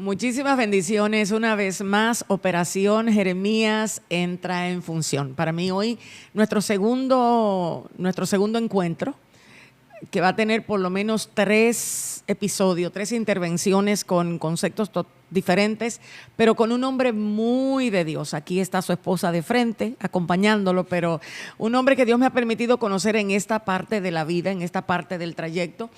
Muchísimas bendiciones. Una vez más, Operación Jeremías entra en función. Para mí hoy nuestro segundo encuentro, que va a tener por lo menos 3 episodios, 3 intervenciones con conceptos diferentes, pero con un hombre muy de Dios. Aquí está su esposa de frente, acompañándolo, pero un hombre que Dios me ha permitido conocer en esta parte de la vida, en esta parte del trayecto.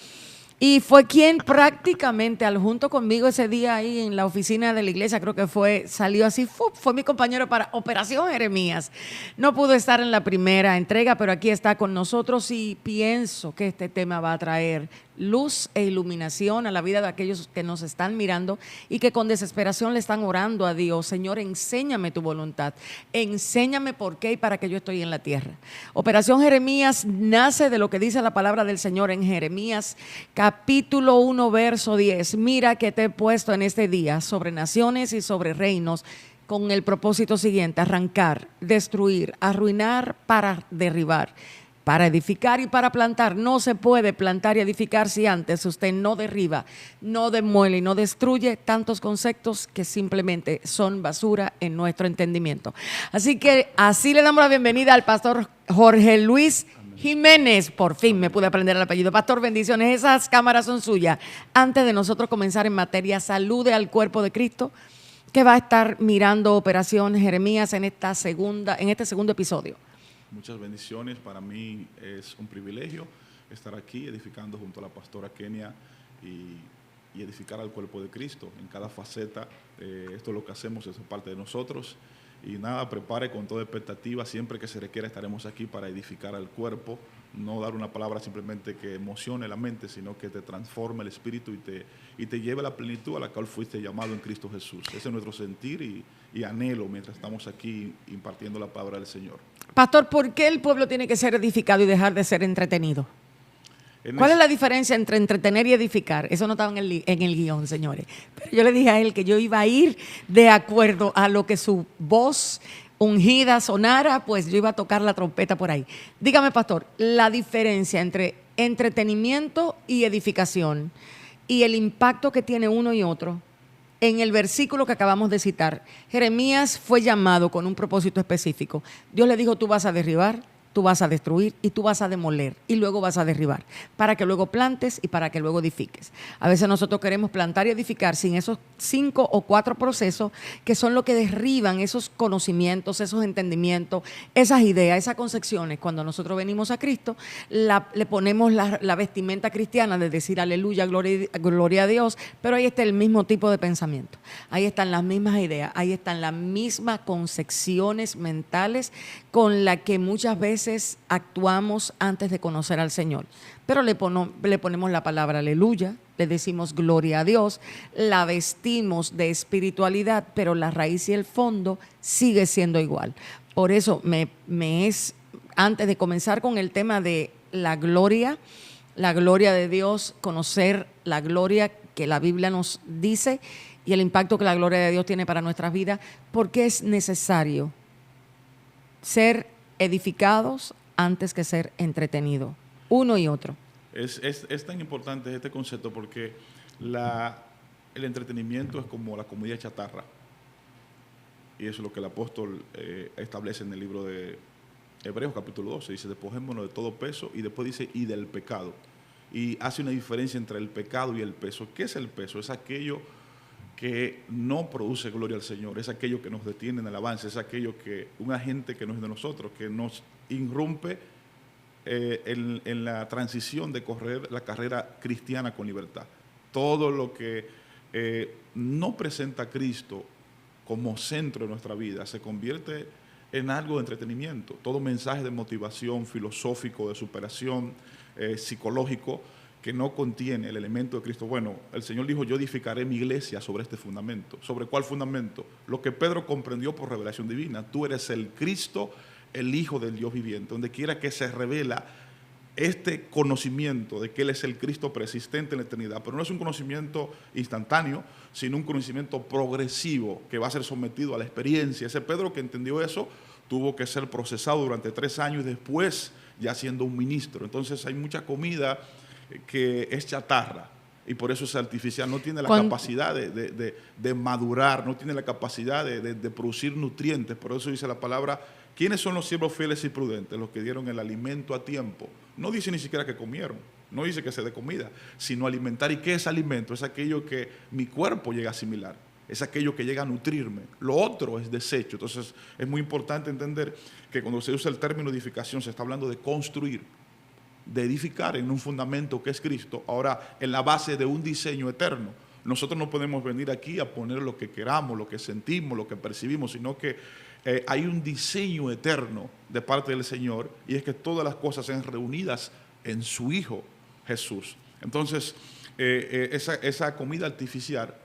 Y fue quien prácticamente, al junto conmigo ese día ahí en la oficina de la iglesia, creo que salió así, fue mi compañero para Operación Jeremías. No pudo estar en la primera entrega, pero aquí está con nosotros y pienso que este tema va a traer luz e iluminación a la vida de aquellos que nos están mirando y que con desesperación le están orando a Dios. Señor, enséñame tu voluntad, enséñame por qué y para qué yo estoy en la tierra. Operación Jeremías nace de lo que dice la palabra del Señor en Jeremías capítulo 1, verso 10. Mira que te he puesto en este día sobre naciones y sobre reinos, con el propósito siguiente: arrancar, destruir, arruinar para derribar, para edificar y para plantar. No se puede plantar y edificar si antes usted no derriba, no demuele y no destruye tantos conceptos que simplemente son basura en nuestro entendimiento. Así que así le damos la bienvenida al pastor Jorge Luis Jiménez. Por fin me pude aprender el apellido. Pastor, bendiciones. Esas cámaras son suyas. Antes de nosotros comenzar en materia, salude al cuerpo de Cristo que va a estar mirando Operación Jeremías en este segundo episodio. Muchas bendiciones. Para mí es un privilegio estar aquí edificando junto a la pastora Kenia y edificar al cuerpo de Cristo en cada faceta. Esto es lo que hacemos, eso es parte de nosotros. Y nada, prepare con toda expectativa. Siempre que se requiera estaremos aquí para edificar al cuerpo. No dar una palabra simplemente que emocione la mente, sino que te transforme el espíritu y te lleve a la plenitud a la cual fuiste llamado en Cristo Jesús. Ese es nuestro sentir y anhelo mientras estamos aquí impartiendo la palabra del Señor. Pastor, ¿por qué el pueblo tiene que ser edificado y dejar de ser entretenido? ¿Cuál es la diferencia entre entretener y edificar? Eso no estaba en el guión, señores. Pero yo le dije a él que yo iba a ir de acuerdo a lo que su voz ungida sonara, pues yo iba a tocar la trompeta por ahí. Dígame, pastor, la diferencia entre entretenimiento y edificación y el impacto que tiene uno y otro. En el versículo que acabamos de citar, Jeremías fue llamado con un propósito específico. Dios le dijo: tú vas a derribar, tú vas a destruir y tú vas a demoler y luego vas a derribar, para que luego plantes y para que luego edifiques. A veces nosotros queremos plantar y edificar sin esos 5 o 4 procesos que son lo que derriban esos conocimientos, esos entendimientos, esas ideas, esas concepciones. Cuando nosotros venimos a Cristo, le ponemos la vestimenta cristiana de decir aleluya, gloria a Dios, pero ahí está el mismo tipo de pensamiento, ahí están las mismas ideas, ahí están las mismas concepciones mentales con las que muchas veces actuamos antes de conocer al Señor. Pero le ponemos la palabra aleluya, le decimos gloria a Dios, la vestimos de espiritualidad, pero la raíz y el fondo sigue siendo igual. Por eso antes de comenzar con el tema de la gloria de Dios, conocer la gloria que la Biblia nos dice y el impacto que la gloria de Dios tiene para nuestras vidas, porque es necesario ser edificados antes que ser entretenidos, uno y otro. Es tan importante este concepto porque el entretenimiento es como la comida chatarra. Y eso es lo que el apóstol establece en el libro de Hebreos capítulo 12. Dice: despojémonos de todo peso, y después dice: y del pecado. Y hace una diferencia entre el pecado y el peso. ¿Qué es el peso? Es aquello que no produce gloria al Señor, es aquello que nos detiene en el avance, es aquello un agente que no es de nosotros, que nos irrumpe en la transición de correr la carrera cristiana con libertad. Todo lo que no presenta a Cristo como centro de nuestra vida se convierte en algo de entretenimiento. Todo mensaje de motivación, filosófico, de superación, psicológico, que no contiene el elemento de Cristo. Bueno, el Señor dijo: yo edificaré mi iglesia sobre este fundamento. ¿Sobre cuál fundamento? Lo que Pedro comprendió por revelación divina. Tú eres el Cristo, el Hijo del Dios viviente. Donde quiera que se revela este conocimiento de que Él es el Cristo persistente en la eternidad, pero no es un conocimiento instantáneo, sino un conocimiento progresivo que va a ser sometido a la experiencia. Ese Pedro que entendió eso tuvo que ser procesado durante 3 años y después ya siendo un ministro. Entonces hay mucha comida que es chatarra, Y por eso es artificial, no tiene la capacidad de madurar, no tiene la capacidad de producir nutrientes. Por eso dice la palabra, ¿quiénes son los siervos fieles y prudentes? Los que dieron el alimento a tiempo. No dice ni siquiera que comieron, no dice que se dé comida, sino alimentar. ¿Y qué es alimento? Es aquello que mi cuerpo llega a asimilar, es aquello que llega a nutrirme. Lo otro es desecho. Entonces es muy importante entender que cuando se usa el término edificación se está hablando de construir, de edificar en un fundamento que es Cristo, ahora en la base de un diseño eterno. Nosotros no podemos venir aquí a poner lo que queramos, lo que sentimos, lo que percibimos, sino que hay un diseño eterno de parte del Señor, y es que todas las cosas sean reunidas en su Hijo Jesús. Entonces, esa comida artificial,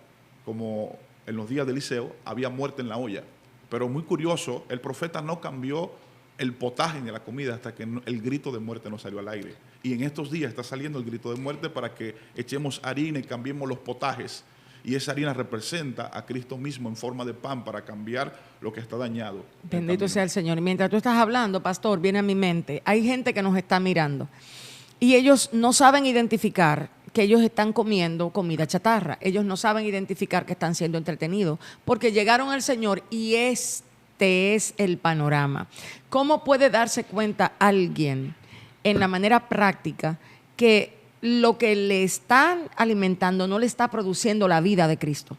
como en los días de Eliseo, había muerte en la olla. Pero muy curioso, el profeta no cambió el potaje de la comida hasta que el grito de muerte no salió al aire. Y en estos días está saliendo el grito de muerte para que echemos harina y cambiemos los potajes. Y esa harina representa a Cristo mismo en forma de pan para cambiar lo que está dañado. Bendito sea el Señor. Y mientras tú estás hablando, pastor, viene a mi mente, hay gente que nos está mirando y ellos no saben identificar que ellos están comiendo comida chatarra. Ellos no saben identificar que están siendo entretenidos porque llegaron al Señor y este es el panorama. ¿Cómo puede darse cuenta alguien en la manera práctica que lo que le están alimentando no le está produciendo la vida de Cristo?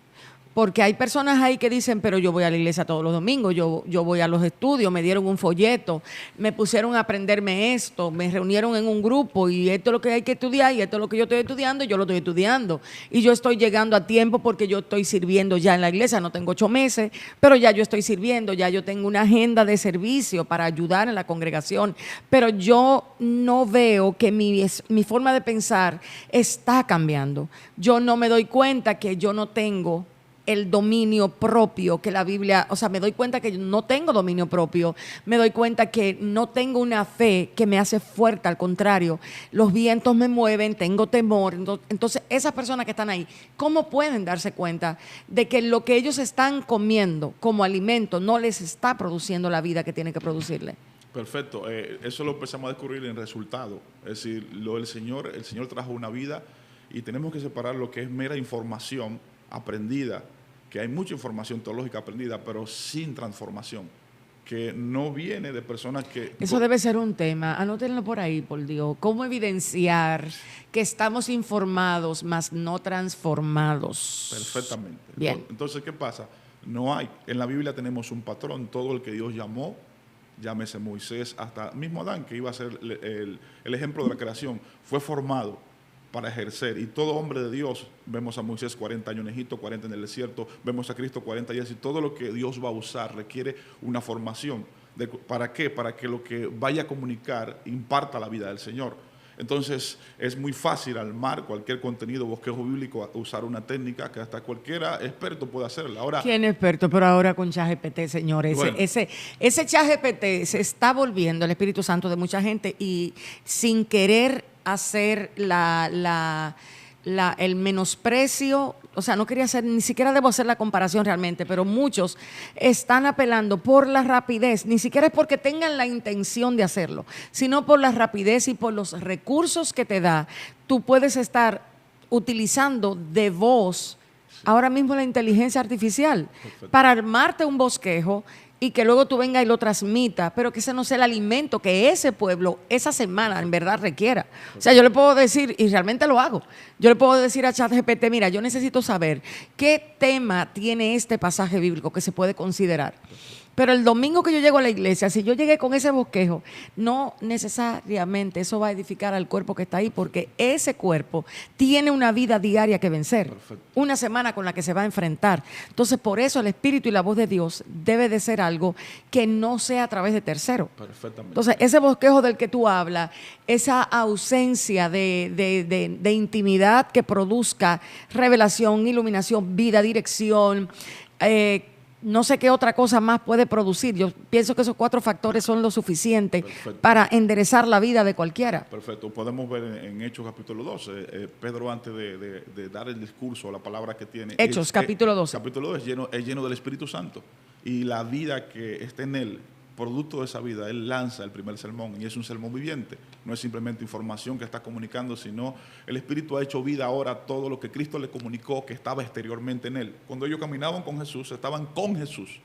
Porque hay personas ahí que dicen, pero yo voy a la iglesia todos los domingos, yo voy a los estudios, me dieron un folleto, me pusieron a aprenderme esto, me reunieron en un grupo y esto es lo que hay que estudiar y esto es lo que yo estoy estudiando y yo lo estoy estudiando. Y yo estoy llegando a tiempo porque yo estoy sirviendo ya en la iglesia, no tengo 8 meses, pero ya yo estoy sirviendo, ya yo tengo una agenda de servicio para ayudar en la congregación, pero yo no veo que mi forma de pensar está cambiando. Yo no me doy cuenta que yo no tengo el dominio propio que la Biblia, o sea, me doy cuenta que no tengo dominio propio, me doy cuenta que no tengo una fe que me hace fuerte, al contrario, los vientos me mueven, tengo temor. Entonces, esas personas que están ahí, ¿cómo pueden darse cuenta de que lo que ellos están comiendo como alimento no les está produciendo la vida que tiene que producirle? Perfecto, eso lo empezamos a descubrir en resultado, es decir, el Señor trajo una vida y tenemos que separar lo que es mera información aprendida, que hay mucha información teológica aprendida, pero sin transformación, que no viene de personas que... Eso debe ser un tema, anótenlo por ahí, por Dios. ¿Cómo evidenciar que estamos informados, mas no transformados? Perfectamente. Bien. Entonces, ¿qué pasa? No hay, en la Biblia tenemos un patrón, todo el que Dios llamó, llámese Moisés, hasta mismo Adán, que iba a ser el ejemplo de la creación, fue formado para ejercer. Y todo hombre de Dios, vemos a Moisés 40 años en Egipto, 40 en el desierto, vemos a Cristo 40 días, y todo lo que Dios va a usar requiere una formación. ¿Para qué? Para que lo que vaya a comunicar imparta la vida del Señor. Entonces, es muy fácil armar cualquier contenido, bosquejo bíblico, usar una técnica que hasta cualquiera experto puede hacerla. Ahora, ¿quién es experto? Pero ahora con ChatGPT, señores. Bueno, ese ChatGPT se está volviendo el Espíritu Santo de mucha gente y sin querer hacer el menosprecio, o sea, no quería hacer, ni siquiera debo hacer la comparación realmente, pero muchos están apelando por la rapidez, ni siquiera es porque tengan la intención de hacerlo, sino por la rapidez y por los recursos que te da. Tú puedes estar utilizando de voz ahora mismo la inteligencia artificial para armarte un bosquejo y que luego tú vengas y lo transmitas, pero que ese no sea el alimento que ese pueblo, esa semana, en verdad requiera. O sea, yo le puedo decir, y realmente lo hago, yo le puedo decir a ChatGPT, mira, yo necesito saber qué tema tiene este pasaje bíblico que se puede considerar. Pero el domingo que yo llego a la iglesia, si yo llegué con ese bosquejo, no necesariamente eso va a edificar al cuerpo que está ahí, porque ese cuerpo tiene una vida diaria que vencer, una semana con la que se va a enfrentar. Entonces, por eso el Espíritu y la voz de Dios debe de ser algo que no sea a través de terceros. Entonces, ese bosquejo del que tú hablas, esa ausencia de intimidad que produzca revelación, iluminación, vida, dirección, no sé qué otra cosa más puede producir. Yo pienso que esos 4 factores son lo suficiente para enderezar la vida de cualquiera. Perfecto. Podemos ver en Hechos capítulo 12, Pedro antes de dar el discurso, la palabra que tiene. Hechos capítulo 12. Capítulo 2 es lleno del Espíritu Santo. Y la vida que está en él producto de esa vida, él lanza el primer sermón y es un sermón viviente. No es simplemente información que está comunicando, sino el Espíritu ha hecho vida ahora todo lo que Cristo le comunicó que estaba exteriormente en él. Cuando ellos caminaban con Jesús, estaban con Jesús.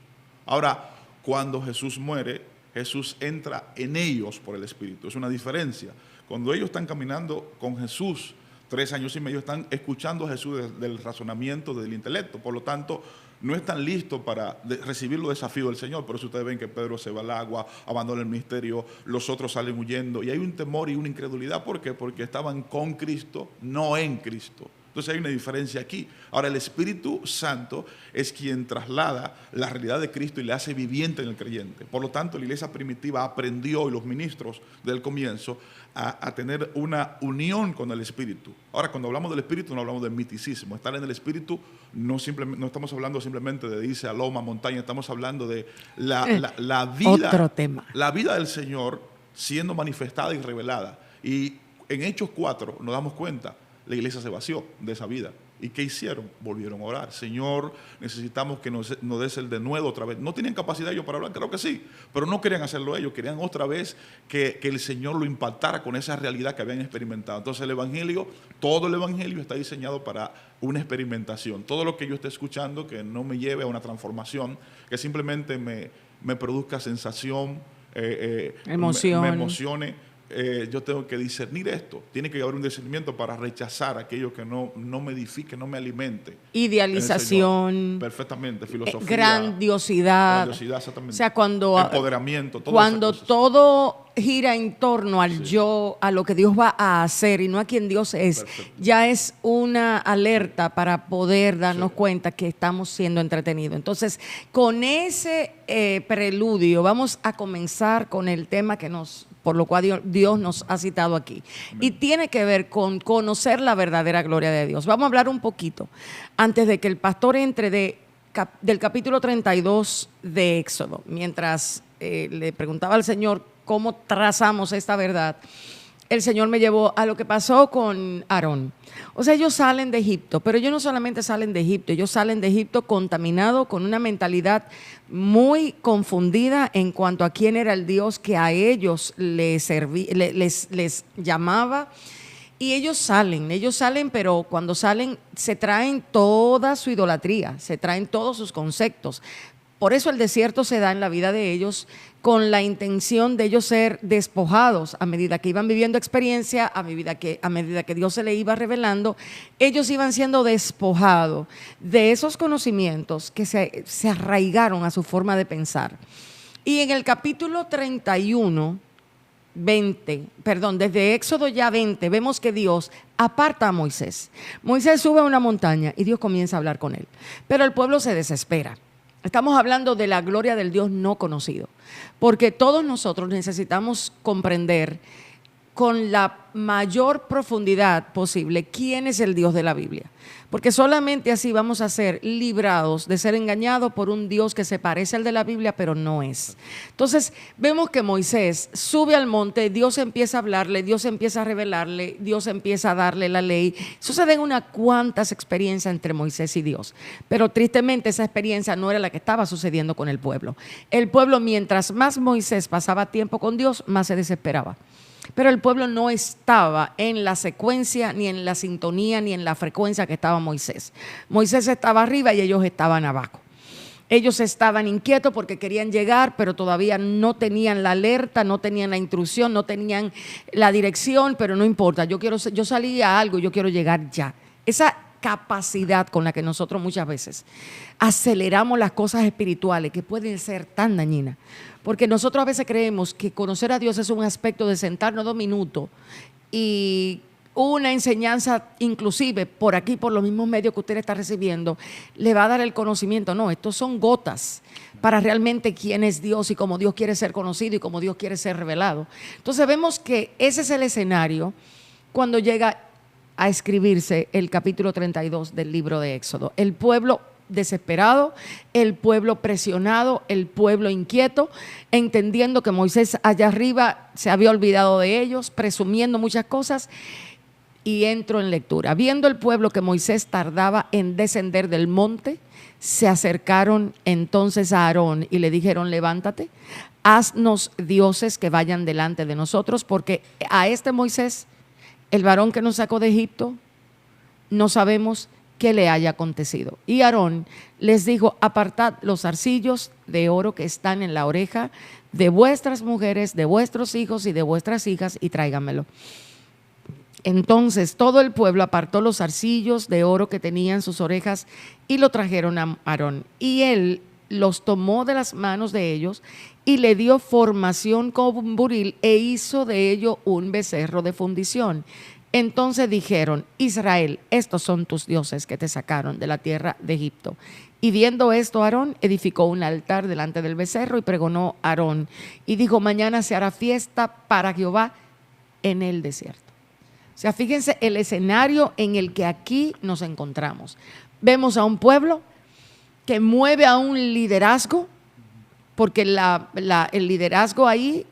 Ahora, cuando Jesús muere, Jesús entra en ellos por el Espíritu. Es una diferencia. Cuando ellos están caminando con Jesús, 3 años y medio, están escuchando a Jesús del razonamiento, del intelecto. Por lo tanto, no están listos para recibir los desafíos del Señor. Por eso ustedes ven que Pedro se va al agua, abandona el ministerio, los otros salen huyendo. Y hay un temor y una incredulidad. ¿Por qué? Porque estaban con Cristo, no en Cristo. Entonces hay una diferencia aquí. Ahora, el Espíritu Santo es quien traslada la realidad de Cristo y le hace viviente en el creyente. Por lo tanto, la iglesia primitiva aprendió, y los ministros del comienzo, a tener una unión con el Espíritu. Ahora, cuando hablamos del Espíritu, no hablamos de miticismo. Estar en el Espíritu no estamos hablando simplemente de irse a loma, montaña, estamos hablando de la vida, otro tema. La vida del Señor siendo manifestada y revelada. Y en Hechos 4 nos damos cuenta, la iglesia se vació de esa vida. ¿Y qué hicieron? Volvieron a orar. Señor, necesitamos que nos des el denuedo otra vez. ¿No tenían capacidad ellos para hablar? Creo que sí, pero no querían hacerlo ellos. Querían otra vez que el Señor lo impactara con esa realidad que habían experimentado. Entonces el Evangelio, todo el Evangelio está diseñado para una experimentación. Todo lo que yo esté escuchando que no me lleve a una transformación, que simplemente me produzca sensación, emoción. me emocione. Yo tengo que discernir esto. Tiene que haber un discernimiento para rechazar aquello que no me edifique, no me alimente. Idealización. Perfectamente, filosofía. Grandiosidad. Exactamente. O sea, cuando empoderamiento. Cuando todo gira en torno al yo, a lo que Dios va a hacer y no a quien Dios es, perfecto, ya es una alerta para poder darnos cuenta que estamos siendo entretenidos. Entonces, con ese preludio, vamos a comenzar con el tema por lo cual Dios nos ha citado aquí. Amén. Y tiene que ver con conocer la verdadera gloria de Dios. Vamos a hablar un poquito, antes de que el pastor entre del capítulo 32 de Éxodo, mientras le preguntaba al Señor cómo trazamos esta verdad, el Señor me llevó a lo que pasó con Aarón. O sea, ellos salen de Egipto, pero ellos no solamente salen de Egipto, ellos salen de Egipto contaminados con una mentalidad muy confundida en cuanto a quién era el Dios que a ellos les llamaba. Y ellos salen, pero cuando salen se traen toda su idolatría, se traen todos sus conceptos. Por eso el desierto se da en la vida de ellos con la intención de ellos ser despojados a medida que iban viviendo experiencia, a medida que Dios se le iba revelando, ellos iban siendo despojados de esos conocimientos que se arraigaron a su forma de pensar. Y en el capítulo 31, desde Éxodo ya 20, vemos que Dios aparta a Moisés. Moisés sube a una montaña y Dios comienza a hablar con él, pero el pueblo se desespera. Estamos hablando de la gloria del Dios no conocido, porque todos nosotros necesitamos comprender con la mayor profundidad posible quién es el Dios de la Biblia, porque solamente así vamos a ser librados de ser engañados por un Dios que se parece al de la Biblia, pero no es. Entonces vemos que Moisés sube al monte, Dios empieza a hablarle, Dios empieza a revelarle, Dios empieza a darle la ley. Suceden unas cuantas experiencias entre Moisés y Dios, pero tristemente esa experiencia no era la que estaba sucediendo con el pueblo. El pueblo, mientras más Moisés pasaba tiempo con Dios, más se desesperaba. Pero el pueblo no estaba en la secuencia, ni en la sintonía, ni en la frecuencia que estaba Moisés. Moisés estaba arriba y ellos estaban abajo. Ellos estaban inquietos porque querían llegar, pero todavía no tenían la alerta, no tenían la instrucción, no tenían la dirección, pero no importa, yo salí a algo, yo quiero llegar ya. Esa capacidad con la que nosotros muchas veces aceleramos las cosas espirituales que pueden ser tan dañinas, porque nosotros a veces creemos que conocer a Dios es un aspecto de sentarnos 2 minutos y una enseñanza, inclusive por aquí, por los mismos medios que usted está recibiendo, le va a dar el conocimiento. No, estos son gotas para realmente quién es Dios y cómo Dios quiere ser conocido y cómo Dios quiere ser revelado. Entonces vemos que ese es el escenario cuando llega a escribirse el capítulo 32 del libro de Éxodo. El pueblo desesperado, el pueblo presionado, el pueblo inquieto, entendiendo que Moisés allá arriba se había olvidado de ellos, presumiendo muchas cosas. Y entro en lectura. Viendo el pueblo que Moisés tardaba en descender del monte, se acercaron entonces a Aarón y le dijeron: levántate, haznos dioses que vayan delante de nosotros, porque a este Moisés, el varón que nos sacó de Egipto, no sabemos qué le haya acontecido. Y Aarón les dijo, apartad los zarcillos de oro que están en la oreja de vuestras mujeres, de vuestros hijos y de vuestras hijas, y tráiganmelo. Entonces todo el pueblo apartó los zarcillos de oro que tenían sus orejas y lo trajeron a Aarón. Y él los tomó de las manos de ellos y le dio formación con buril e hizo de ello un becerro de fundición. Entonces dijeron, Israel, estos son tus dioses que te sacaron de la tierra de Egipto. Y viendo esto, Aarón edificó un altar delante del becerro y pregonó Aarón. Y dijo, mañana se hará fiesta para Jehová en el desierto. O sea, fíjense el escenario en el que aquí nos encontramos. Vemos a un pueblo que mueve a un liderazgo, porque el liderazgo ahí,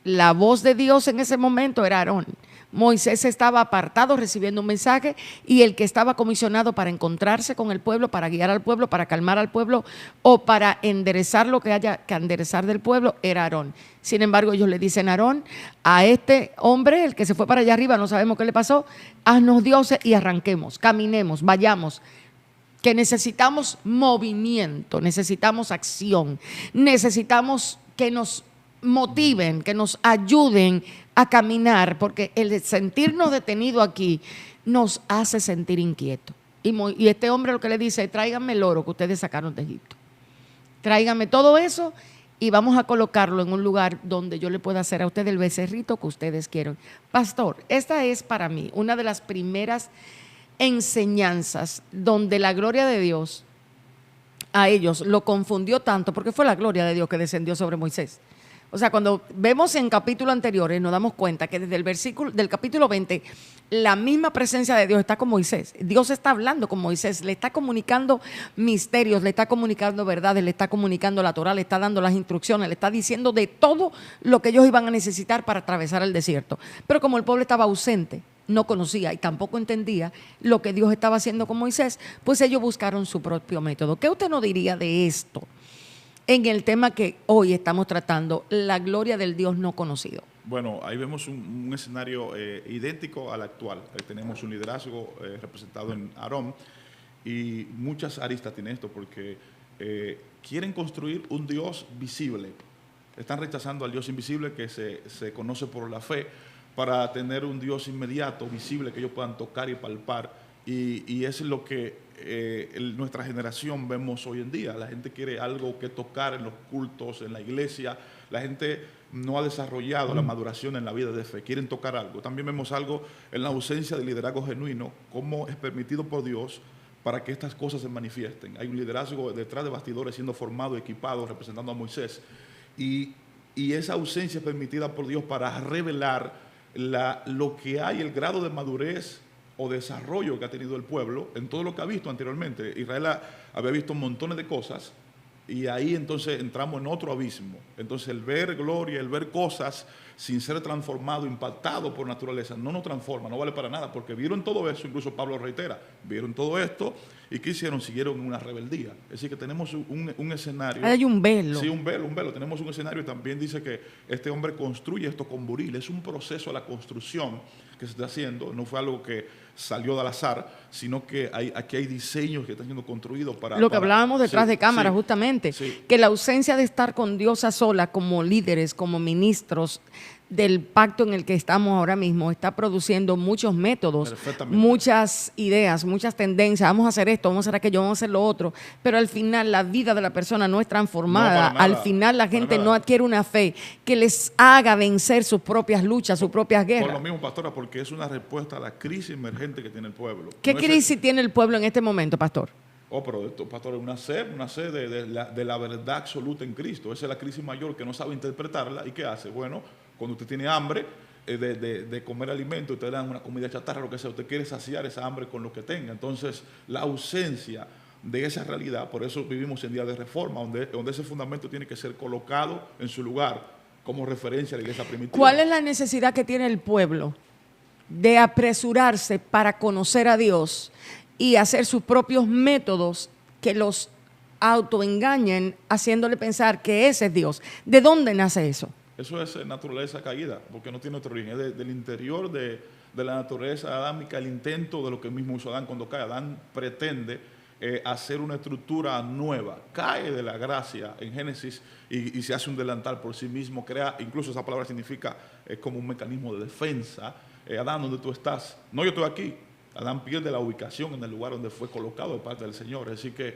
la voz de Dios en ese momento era Aarón. Moisés estaba apartado recibiendo un mensaje y el que estaba comisionado para encontrarse con el pueblo, para guiar al pueblo, para calmar al pueblo o para enderezar lo que haya que enderezar del pueblo era Aarón. Sin embargo, ellos le dicen a Aarón, a este hombre, el que se fue para allá arriba, no sabemos qué le pasó, haznos dioses y arranquemos, caminemos, vayamos. Que necesitamos movimiento, necesitamos acción, necesitamos que nos motiven, que nos ayuden a caminar, porque el sentirnos detenidos aquí nos hace sentir inquietos. Y este hombre lo que le dice, tráiganme el oro que ustedes sacaron de Egipto. Tráiganme todo eso y vamos a colocarlo en un lugar donde yo le pueda hacer a ustedes el becerrito que ustedes quieran. Pastor, esta es para mí una de las primeras enseñanzas donde la gloria de Dios a ellos lo confundió tanto, porque fue la gloria de Dios que descendió sobre Moisés. O sea, cuando vemos en capítulos anteriores, nos damos cuenta que desde el versículo del capítulo 20, la misma presencia de Dios está con Moisés. Dios está hablando con Moisés, le está comunicando misterios, le está comunicando verdades, le está comunicando la Torá, le está dando las instrucciones, le está diciendo de todo lo que ellos iban a necesitar para atravesar el desierto. Pero como el pueblo estaba ausente, no conocía y tampoco entendía lo que Dios estaba haciendo con Moisés, pues ellos buscaron su propio método. ¿Qué usted nos diría de esto en el tema que hoy estamos tratando, la gloria del Dios no conocido? Bueno, ahí vemos un escenario idéntico al actual. Tenemos un liderazgo representado en Aarón y muchas aristas tiene esto porque quieren construir un Dios visible. Están rechazando al Dios invisible que se conoce por la fe para tener un Dios inmediato, visible, que ellos puedan tocar y palpar. Y es lo que nuestra generación vemos hoy en día. La gente quiere algo que tocar en los cultos, en la iglesia. La gente no ha desarrollado la maduración en la vida de fe. Quieren tocar algo. También vemos algo en la ausencia de liderazgo genuino, cómo es permitido por Dios para que estas cosas se manifiesten. Hay un liderazgo detrás de bastidores siendo formado, equipado, representando a Moisés. Y esa ausencia es permitida por Dios para revelar lo que hay, el grado de madurez o desarrollo que ha tenido el pueblo en todo lo que ha visto anteriormente. Israel había visto montones de cosas y ahí entonces entramos en otro abismo. Entonces el ver gloria, el ver cosas sin ser transformado, impactado por naturaleza, no nos transforma, no vale para nada, porque vieron todo eso, incluso Pablo reitera, vieron todo esto y ¿qué hicieron? Siguieron en una rebeldía. Es decir, que tenemos un escenario. Hay un velo. Sí, un velo. Tenemos un escenario y también dice que este hombre construye esto con buril. Es un proceso a la construcción que se está haciendo. No fue algo que salió al azar, sino que aquí hay diseños que están siendo construidos para... Lo que hablábamos detrás de cámara, justamente, que la ausencia de estar con Dios a sola como líderes, como ministros del pacto en el que estamos ahora mismo, está produciendo muchos métodos, muchas ideas, muchas tendencias. Vamos a hacer esto, vamos a hacer aquello, vamos a hacer lo otro, pero al final la vida de la persona no es transformada. No, al final la gente no adquiere una fe que les haga vencer sus propias luchas, sus propias guerras. Por lo mismo, pastora, porque es una respuesta a la crisis emergente que tiene el pueblo. ¿Qué crisis tiene el pueblo en este momento, pastor? Pero esto, pastor, es una sed de la verdad absoluta en Cristo. Esa es la crisis mayor que no sabe interpretarla. ¿Y qué hace? Bueno, cuando usted tiene hambre de comer alimento, usted le dan una comida chatarra, lo que sea, usted quiere saciar esa hambre con lo que tenga. Entonces, la ausencia de esa realidad, por eso vivimos en día de reforma, donde ese fundamento tiene que ser colocado en su lugar como referencia a la iglesia primitiva. ¿Cuál es la necesidad que tiene el pueblo de apresurarse para conocer a Dios y hacer sus propios métodos que los autoengañen haciéndole pensar que ese es Dios. ¿De dónde nace eso? Eso es naturaleza caída, porque no tiene otro origen. Es del interior de la naturaleza adámica, el intento de lo que mismo hizo Adán cuando cae. Adán pretende hacer una estructura nueva, cae de la gracia en Génesis y se hace un delantal por sí mismo, crea, incluso esa palabra significa como un mecanismo de defensa. Adán, ¿dónde tú estás? No, yo estoy aquí. Adán pierde la ubicación en el lugar donde fue colocado de parte del Señor. Así que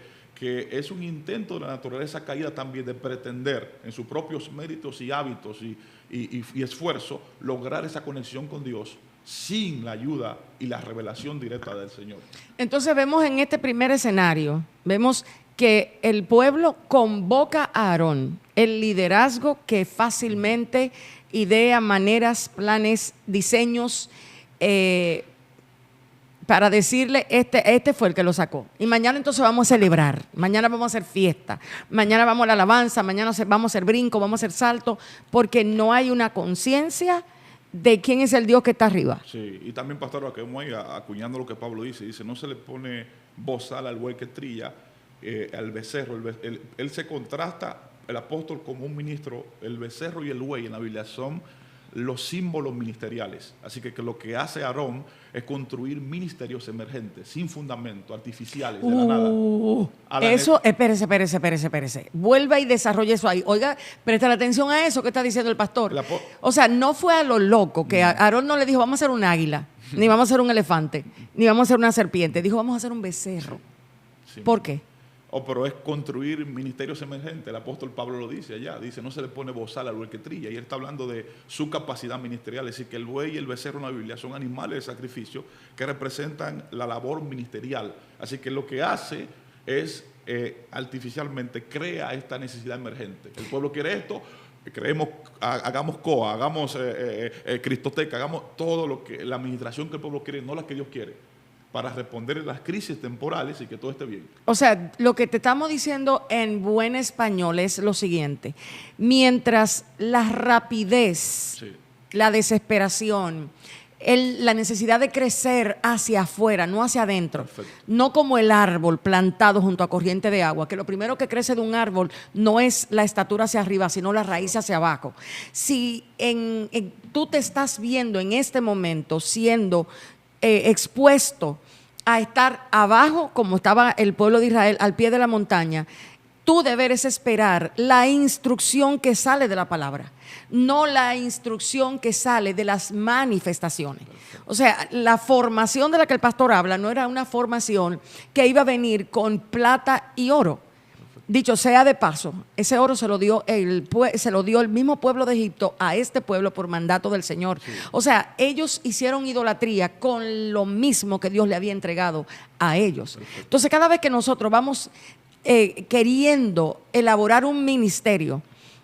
es un intento de la naturaleza caída también de pretender en sus propios méritos y hábitos y esfuerzo lograr esa conexión con Dios sin la ayuda y la revelación directa del Señor. Entonces vemos en este primer escenario, vemos que el pueblo convoca a Aarón, el liderazgo que fácilmente idea maneras, planes, diseños, para decirle, este fue el que lo sacó. Y mañana entonces vamos a celebrar, mañana vamos a hacer fiesta, mañana vamos a la alabanza, mañana vamos a hacer brinco, vamos a hacer salto, porque no hay una conciencia de quién es el Dios que está arriba. Sí, y también, pastor, aquí vamos acuñando lo que Pablo dice, no se le pone bozal al buey que trilla, al becerro, él se contrasta, el apóstol como un ministro, el becerro y el buey en la Biblia son los símbolos ministeriales. Así que lo que hace Aarón es construir ministerios emergentes, sin fundamento, artificiales, de la nada. Eso, espérese. Vuelva y desarrolle eso ahí. Oiga, presta la atención a eso que está diciendo el pastor. O sea, no fue a lo loco, que Aarón no le dijo, vamos a hacer un águila, ni vamos a hacer un elefante, ni vamos a hacer una serpiente. Dijo, vamos a hacer un becerro. Sí. ¿Por qué? Pero es construir ministerios emergentes. El apóstol Pablo lo dice allá. Dice, no se le pone bozal al buey que trilla. Y él está hablando de su capacidad ministerial. Es decir, que el buey y el becerro en la Biblia son animales de sacrificio que representan la labor ministerial. Así que lo que hace es, artificialmente, crea esta necesidad emergente. El pueblo quiere esto, creemos, hagamos COA, hagamos Cristoteca, hagamos todo lo que la administración que el pueblo quiere, no la que Dios quiere, para responder a las crisis temporales y que todo esté bien. O sea, lo que te estamos diciendo en buen español es lo siguiente. Mientras la rapidez, sí, la desesperación, la necesidad de crecer hacia afuera, no hacia adentro, perfecto, no como el árbol plantado junto a corriente de agua, que lo primero que crece de un árbol no es la estatura hacia arriba, sino la raíz hacia abajo. Si tú te estás viendo en este momento siendo expuesto a estar abajo, como estaba el pueblo de Israel, al pie de la montaña, tú deberes esperar la instrucción que sale de la palabra, no la instrucción que sale de las manifestaciones. O sea, la formación de la que el pastor habla no era una formación que iba a venir con plata y oro. Dicho sea de paso, ese oro se lo dio el mismo pueblo de Egipto a este pueblo por mandato del Señor. Sí. O sea, ellos hicieron idolatría con lo mismo que Dios le había entregado a ellos. Perfecto. Entonces, cada vez que nosotros vamos queriendo elaborar un ministerio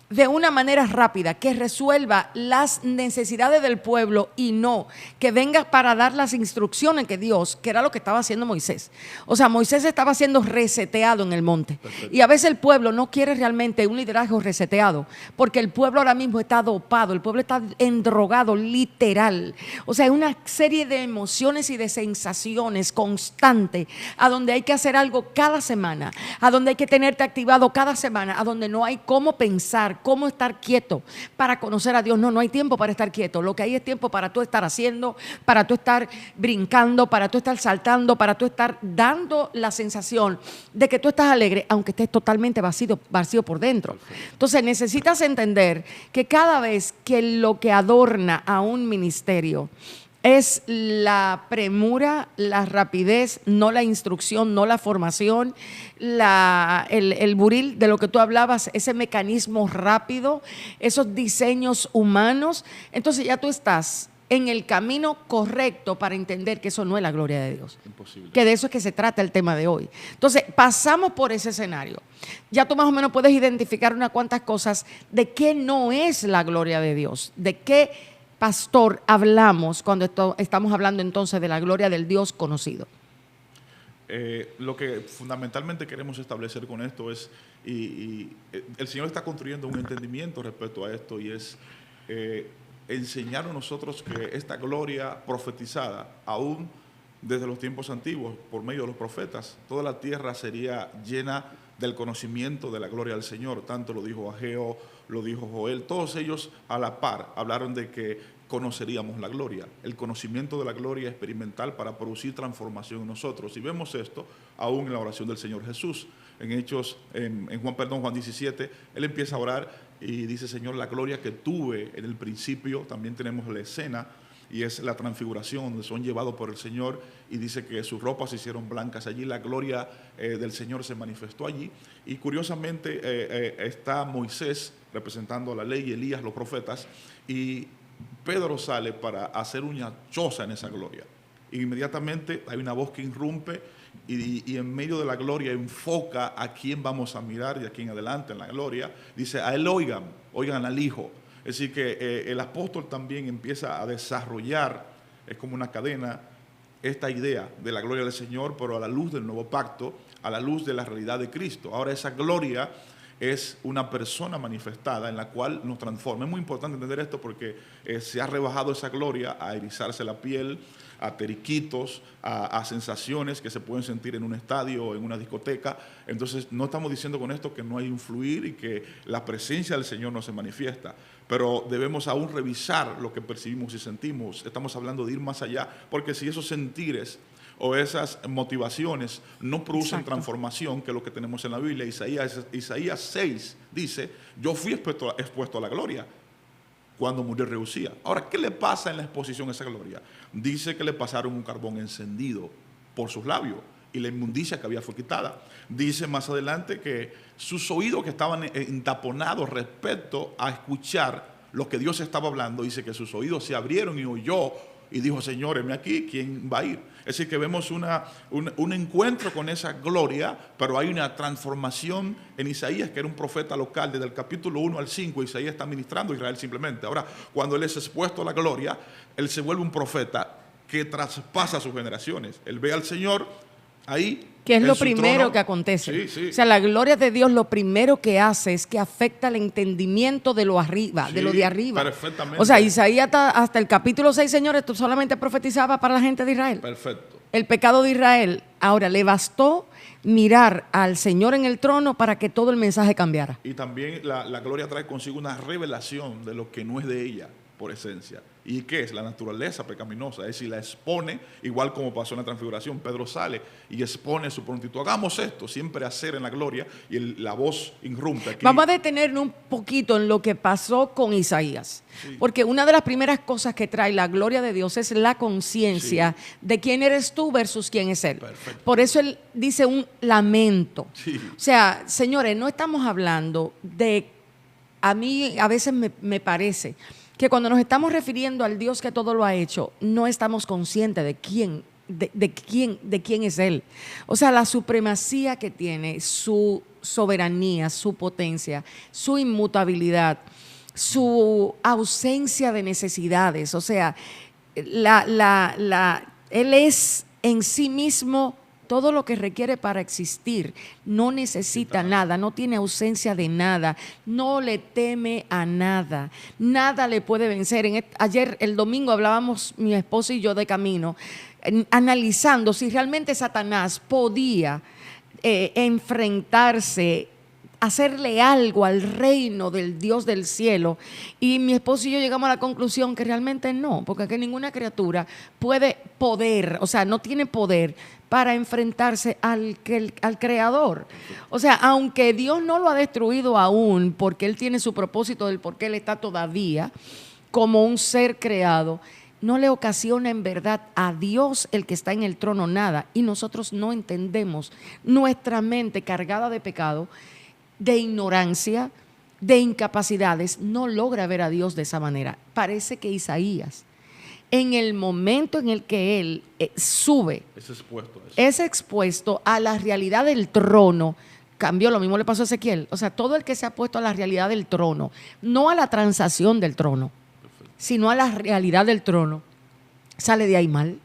de una manera rápida que resuelva las necesidades del pueblo y no que venga para dar las instrucciones que Dios, que era lo que estaba haciendo Moisés. O sea, Moisés estaba siendo reseteado en el monte. Perfecto. Y a veces el pueblo no quiere realmente un liderazgo reseteado, porque el pueblo ahora mismo está dopado, el pueblo está endrogado, literal. O sea, hay una serie de emociones y de sensaciones constantes, a donde hay que hacer algo cada semana, a donde hay que tenerte activado cada semana, a donde no hay cómo pensar, cómo estar quieto para conocer a Dios. No hay tiempo para estar quieto. Lo que hay es tiempo para tú estar haciendo, para tú estar brincando, para tú estar saltando, para tú estar dando la sensación de que tú estás alegre, aunque estés totalmente vacío por dentro. Entonces necesitas entender que cada vez que lo que adorna a un ministerio es la premura, la rapidez, no la instrucción, no la formación, el buril de lo que tú hablabas, ese mecanismo rápido, esos diseños humanos. Entonces ya tú estás en el camino correcto para entender que eso no es la gloria de Dios. Imposible. Que de eso es que se trata el tema de hoy. Entonces pasamos por ese escenario. Ya tú más o menos puedes identificar unas cuantas cosas de qué no es la gloria de Dios, de qué pastor hablamos cuando estamos hablando entonces de la gloria del Dios conocido. Lo que fundamentalmente queremos establecer con esto es, y el Señor está construyendo un entendimiento respecto a esto, y es enseñar a nosotros que esta gloria profetizada, aún desde los tiempos antiguos, por medio de los profetas. Toda la tierra sería llena del conocimiento de la gloria del Señor. Tanto lo dijo Ageo, lo dijo Joel. Todos ellos a la par hablaron de que conoceríamos la gloria. El conocimiento de la gloria experimental para producir transformación en nosotros. Y vemos esto aún en la oración del Señor Jesús. En Hechos, en Juan 17, Él empieza a orar y dice: Señor, la gloria que tuve en el principio. También tenemos la escena, y es la transfiguración, donde son llevados por el Señor, y dice que sus ropas se hicieron blancas. Allí la gloria del Señor se manifestó allí. Y curiosamente está Moisés representando a la ley, y Elías, los profetas, y Pedro sale para hacer una choza en esa gloria. Y inmediatamente hay una voz que irrumpe, y en medio de la gloria enfoca a quién vamos a mirar de aquí en adelante en la gloria. Dice: a él oigan al Hijo. Es decir, que el apóstol también empieza a desarrollar, es como una cadena, esta idea de la gloria del Señor, pero a la luz del nuevo pacto, a la luz de la realidad de Cristo. Ahora esa gloria es una persona manifestada en la cual nos transforma. Es muy importante entender esto, porque se ha rebajado esa gloria a erizarse la piel, a teriquitos, a sensaciones que se pueden sentir en un estadio o en una discoteca. Entonces no estamos diciendo con esto que no hay un fluir y que la presencia del Señor no se manifiesta, pero debemos aún revisar lo que percibimos y sentimos. Estamos hablando de ir más allá, porque si esos sentires o esas motivaciones no producen transformación, que es lo que tenemos en la Biblia. Isaías 6 dice: yo fui expuesto a la gloria cuando murió el rey Usías. Ahora, ¿qué le pasa en la exposición a esa gloria? Dice que le pasaron un carbón encendido por sus labios, y la inmundicia que había fue quitada. Dice más adelante que sus oídos, que estaban entaponados respecto a escuchar lo que Dios estaba hablando, dice que sus oídos se abrieron y oyó, y dijo: Señor, heme aquí, ¿quién va a ir? Es decir, que vemos un encuentro con esa gloria, pero hay una transformación en Isaías, que era un profeta local. Desde el capítulo 1 al 5, Isaías está ministrando a Israel simplemente. Ahora, cuando él es expuesto a la gloria, él se vuelve un profeta que traspasa sus generaciones. Él ve al Señor ahí, que es lo primero que acontece. Sí, sí. O sea, la gloria de Dios lo primero que hace es que afecta el entendimiento de lo arriba, de lo de arriba. Perfectamente. O sea, Isaías hasta el capítulo 6, señores, tú solamente profetizaba para la gente de Israel. Perfecto. El pecado de Israel. Ahora, le bastó mirar al Señor en el trono para que todo el mensaje cambiara. Y también la gloria trae consigo una revelación de lo que no es de ella por esencia. ¿Y qué es? La naturaleza pecaminosa. Es decir, la expone, igual como pasó en la transfiguración. Pedro sale y expone su prontitud. Hagamos esto, siempre hacer en la gloria, y la voz irrumpe aquí. Vamos a detenernos un poquito en lo que pasó con Isaías. Sí. Porque una de las primeras cosas que trae la gloria de Dios es la conciencia de quién eres tú versus quién es Él. Perfecto. Por eso Él dice un lamento. Sí. O sea, señores, no estamos hablando de... A mí a veces me parece que cuando nos estamos refiriendo al Dios que todo lo ha hecho, no estamos conscientes de quién es Él. O sea, la supremacía que tiene, su soberanía, su potencia, su inmutabilidad, su ausencia de necesidades. O sea, Él es en sí mismo todo lo que requiere para existir. No necesita nada, no tiene ausencia de nada, no le teme a nada, nada le puede vencer. Ayer, el domingo, hablábamos mi esposo y yo de camino, analizando si realmente Satanás podía enfrentarse, hacerle algo al reino del Dios del cielo. Y mi esposo y yo llegamos a la conclusión que realmente no, porque que ninguna criatura puede poder, o sea, no tiene poder para enfrentarse al Creador. O sea, aunque Dios no lo ha destruido aún, porque Él tiene su propósito del por qué Él está todavía como un ser creado, no le ocasiona en verdad a Dios, el que está en el trono, nada. Y nosotros no entendemos, nuestra mente cargada de pecado, de ignorancia, de incapacidades, no logra ver a Dios de esa manera. Parece que Isaías, en el momento en el que él sube, es expuesto a la realidad del trono, cambió. Lo mismo le pasó a Ezequiel. O sea, todo el que se ha puesto a la realidad del trono, no a la transacción del trono, sino a la realidad del trono, sale de ahí mal.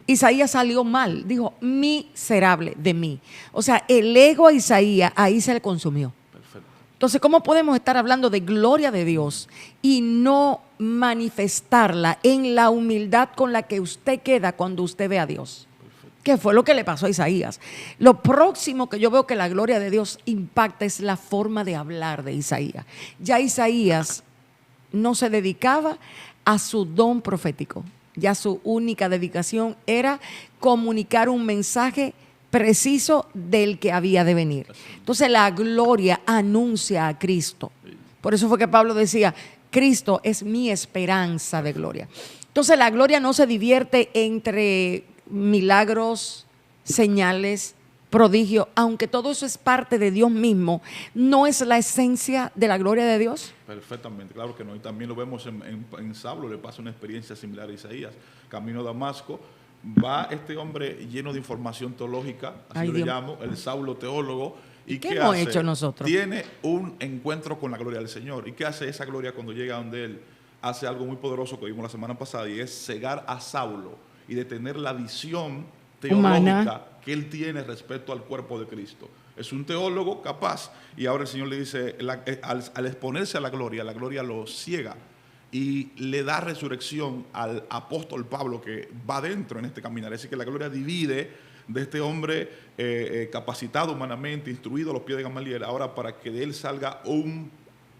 Isaías salió mal, dijo: miserable de mí. O sea, el ego a Isaías ahí se le consumió. Entonces, ¿cómo podemos estar hablando de gloria de Dios y no manifestarla en la humildad con la que usted queda cuando usted ve a Dios? que fue lo que le pasó a Isaías. Lo próximo que yo veo que la gloria de Dios impacta es la forma de hablar de Isaías. Ya Isaías no se dedicaba a su don profético. Ya su única dedicación era comunicar un mensaje preciso del que había de venir. Entonces la gloria anuncia a Cristo. Por eso fue que Pablo decía, Cristo es mi esperanza de gloria. Entonces la gloria no se divierte entre milagros, señales, prodigio, aunque todo eso es parte de Dios mismo, ¿no es la esencia de la gloria de Dios? Perfectamente, claro que no. Y también lo vemos en Saulo, le pasa una experiencia similar a Isaías. Camino a Damasco, va este hombre lleno de información teológica, así lo llamo, el Saulo teólogo. ¿Y qué hemos hecho nosotros? Tiene un encuentro con la gloria del Señor. ¿Y qué hace esa gloria cuando llega donde él? Hace algo muy poderoso que vimos la semana pasada, y es cegar a Saulo y detener la visión teológica humana que él tiene respecto al cuerpo de Cristo. Es un teólogo capaz, y ahora el Señor le dice, al exponerse a la gloria lo ciega y le da resurrección al apóstol Pablo, que va dentro en este caminar. Es decir, que la gloria divide de este hombre capacitado humanamente, instruido a los pies de Gamaliel, ahora para que de él salga un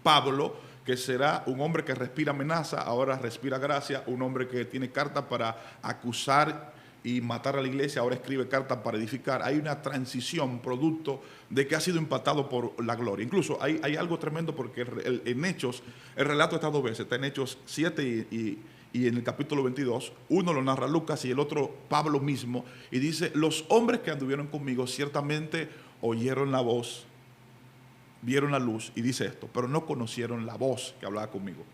Pablo que será un hombre que respira amenaza, ahora respira gracia, un hombre que tiene cartas para acusar y matar a la iglesia, ahora escribe cartas para edificar. Hay una transición producto de que ha sido impactado por la gloria. Incluso hay algo tremendo, porque en Hechos, el relato está dos veces, está en Hechos 7 y en el capítulo 22, uno lo narra Lucas y el otro Pablo mismo, y dice, los hombres que anduvieron conmigo ciertamente oyeron la voz, vieron la luz, y dice esto, pero no conocieron la voz que hablaba conmigo.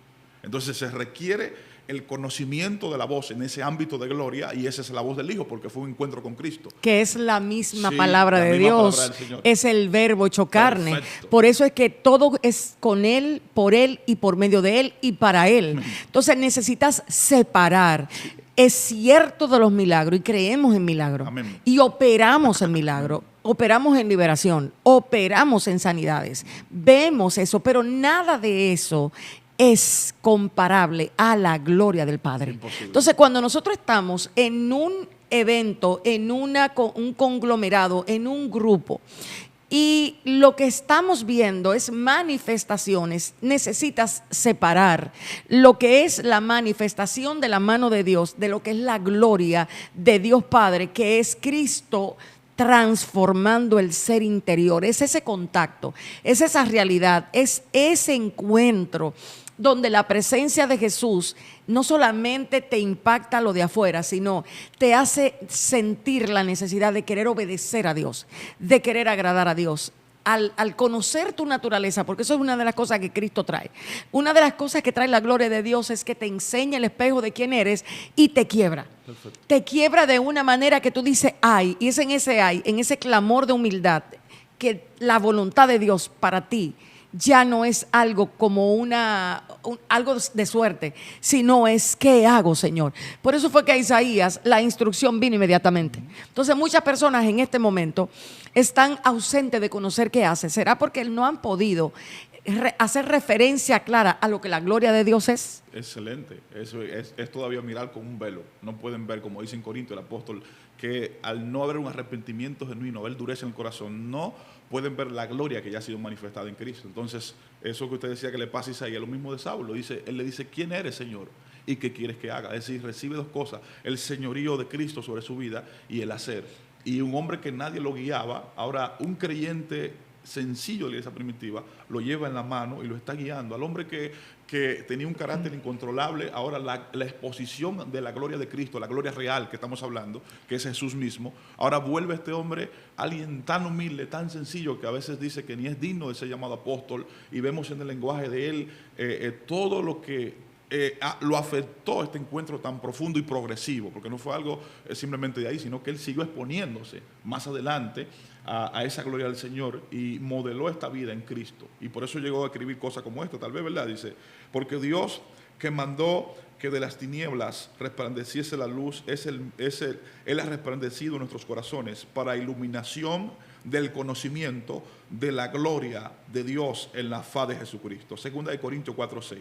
Entonces se requiere el conocimiento de la voz en ese ámbito de gloria, y esa es la voz del Hijo, porque fue un encuentro con Cristo. Que es la misma palabra de Dios, es el verbo hecho carne. Perfecto. Por eso es que todo es con Él, y por medio de Él y para Él. Entonces necesitas separar. Es cierto de los milagros y creemos en milagros. Amén. Y operamos en milagros. Operamos en liberación, operamos en sanidades. Vemos eso, pero nada de eso es comparable a la gloria del Padre. Imposible. Entonces, cuando nosotros estamos en un evento, en un conglomerado, en un grupo, y lo que estamos viendo es manifestaciones, necesitas separar lo que es la manifestación de la mano de Dios, de lo que es la gloria de Dios Padre, que es Cristo transformando el ser interior. Es ese contacto, es esa realidad, es ese encuentro donde la presencia de Jesús no solamente te impacta lo de afuera, sino te hace sentir la necesidad de querer obedecer a Dios, de querer agradar a Dios. Al conocer tu naturaleza, porque eso es una de las cosas que Cristo trae. Una de las cosas que trae la gloria de Dios es que te enseña el espejo de quién eres y te quiebra. Perfecto. Te quiebra de una manera que tú dices, ay, y es en ese ay, en ese clamor de humildad, que la voluntad de Dios para ti ya no es algo como algo de suerte, sino es ¿qué hago, Señor? Por eso fue que a Isaías la instrucción vino inmediatamente. Entonces muchas personas en este momento están ausentes de conocer qué hace. ¿Será porque no han podido hacer referencia clara a lo que la gloria de Dios es? Excelente. Eso es todavía mirar con un velo. No pueden ver, como dice en Corinto el apóstol, que al no haber un arrepentimiento genuino, haber dureza en el corazón, no pueden ver la gloria que ya ha sido manifestada en Cristo. Entonces, eso que usted decía que le pasa a Isaías, lo mismo de Saulo. Él le dice, ¿quién eres, Señor? ¿Y qué quieres que haga? Es decir, recibe dos cosas, el señorío de Cristo sobre su vida y el hacer. Y un hombre que nadie lo guiaba, ahora un creyente sencillo de la iglesia primitiva, lo lleva en la mano y lo está guiando. Al hombre que tenía un carácter incontrolable, ahora la exposición de la gloria de Cristo, la gloria real que estamos hablando, que es Jesús mismo, ahora vuelve a este hombre alguien tan humilde, tan sencillo, que a veces dice que ni es digno de ser llamado apóstol, y vemos en el lenguaje de él todo lo que lo afectó este encuentro tan profundo y progresivo, porque no fue algo simplemente de ahí, sino que él siguió exponiéndose más adelante a esa gloria del Señor y modeló esta vida en Cristo. Y por eso llegó a escribir cosas como esta, tal vez, ¿verdad? Dice, porque Dios que mandó que de las tinieblas resplandeciese la luz, Él ha resplandecido en nuestros corazones para iluminación del conocimiento de la gloria de Dios en la faz de Jesucristo. Segunda de Corintios 4:6.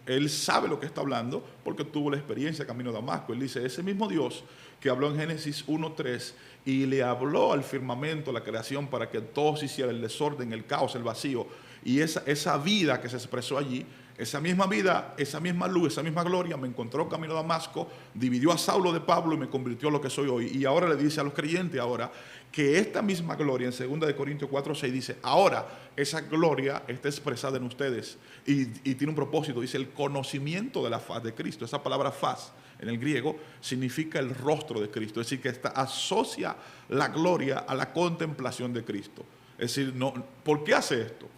Él sabe lo que está hablando porque tuvo la experiencia camino a Damasco. Él dice, ese mismo Dios que habló en Génesis 1:3 y le habló al firmamento, a la creación, para que todo se hiciera, el desorden, el caos, el vacío, y esa vida que se expresó allí, esa misma vida, esa misma luz, esa misma gloria me encontró camino a Damasco, dividió a Saulo de Pablo y me convirtió en lo que soy hoy. Y ahora le dice a los creyentes ahora que esta misma gloria en 2 de Corintios 4:6 dice, ahora esa gloria está expresada en ustedes y tiene un propósito, dice el conocimiento de la faz de Cristo. Esa palabra faz en el griego significa el rostro de Cristo, es decir, que asocia la gloria a la contemplación de Cristo. Es decir, no, ¿por qué hace esto?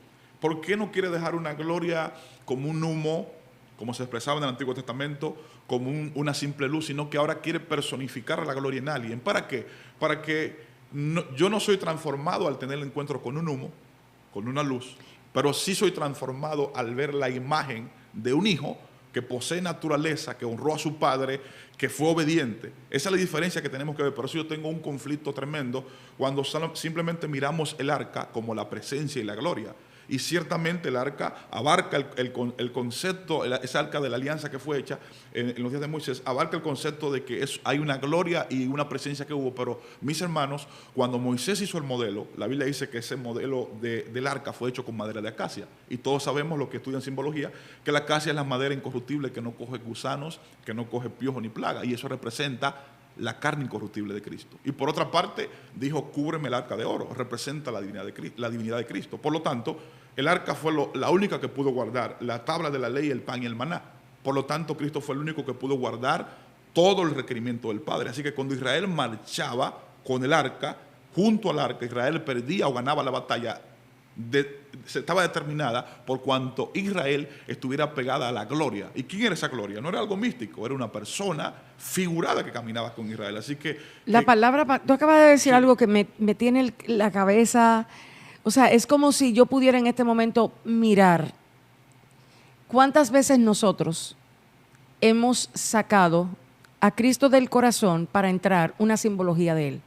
¿Por qué no quiere dejar una gloria como un humo, como se expresaba en el Antiguo Testamento, como una simple luz, sino que ahora quiere personificar la gloria en alguien? ¿Para qué? Para que yo no soy transformado al tener el encuentro con un humo, con una luz, pero sí soy transformado al ver la imagen de un hijo que posee naturaleza, que honró a su padre, que fue obediente. Esa es la diferencia que tenemos que ver. Por eso yo tengo un conflicto tremendo cuando simplemente miramos el arca como la presencia y la gloria. Y ciertamente el arca abarca el concepto, esa arca de la alianza que fue hecha en los días de Moisés, abarca el concepto de que hay una gloria y una presencia que hubo. Pero mis hermanos, cuando Moisés hizo el modelo, la Biblia dice que ese modelo del arca fue hecho con madera de acacia. Y todos sabemos, los que estudian simbología, que la acacia es la madera incorruptible que no coge gusanos, que no coge piojos ni plaga. Y eso representa la carne incorruptible de Cristo. Y por otra parte, dijo, cúbreme el arca de oro, representa la divinidad de Cristo. Por lo tanto, el arca fue la única que pudo guardar la tabla de la ley, el pan y el maná. Por lo tanto, Cristo fue el único que pudo guardar todo el requerimiento del Padre. Así que cuando Israel marchaba con el arca, junto al arca, Israel perdía o ganaba la batalla, estaba determinada por cuanto Israel estuviera pegada a la gloria. ¿Y quién era esa gloria? No era algo místico, era una persona figurada que caminaba con Israel. Así que la palabra, tú acabas de decir algo que me tiene la cabeza, o sea, es como si yo pudiera en este momento mirar cuántas veces nosotros hemos sacado a Cristo del corazón para entrar una simbología de Él.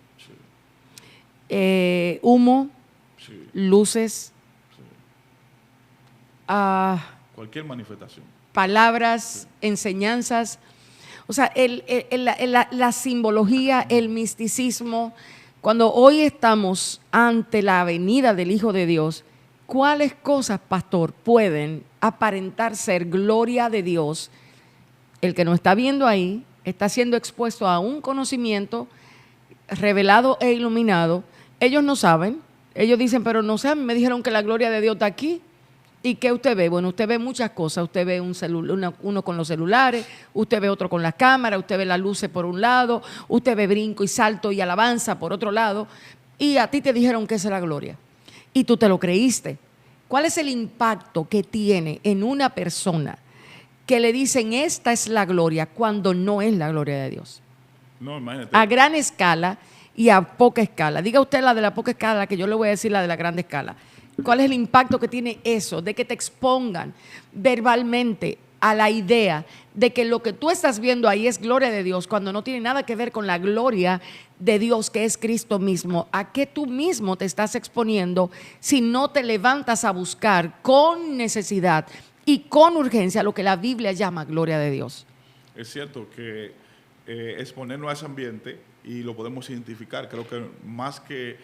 Sí. Humo, sí. Luces, sí. Cualquier manifestación. Palabras, sí. Enseñanzas. O sea, la simbología, el misticismo. Cuando hoy estamos ante la venida del Hijo de Dios, ¿cuáles cosas, pastor, pueden aparentar ser gloria de Dios? El que nos está viendo ahí está siendo expuesto a un conocimiento revelado e iluminado. Ellos no saben, ellos dicen, pero no sé, me dijeron que la gloria de Dios está aquí. ¿Y qué usted ve? Bueno, usted ve muchas cosas. Usted ve uno con los celulares, usted ve otro con las cámaras, usted ve las luces por un lado, usted ve brinco y salto y alabanza por otro lado, y a ti te dijeron que esa es la gloria. Y tú te lo creíste. ¿Cuál es el impacto que tiene en una persona que le dicen esta es la gloria cuando no es la gloria de Dios? No, imagínate. A gran escala y a poca escala. Diga usted la de la poca escala, que yo le voy a decir la de la grande escala. ¿Cuál es el impacto que tiene eso? De que te expongan verbalmente a la idea de que lo que tú estás viendo ahí es gloria de Dios, cuando no tiene nada que ver con la gloria de Dios, que es Cristo mismo. ¿A qué tú mismo te estás exponiendo si no te levantas a buscar con necesidad y con urgencia lo que la Biblia llama gloria de Dios? Es cierto que exponernos a ese ambiente, y lo podemos identificar, creo que más que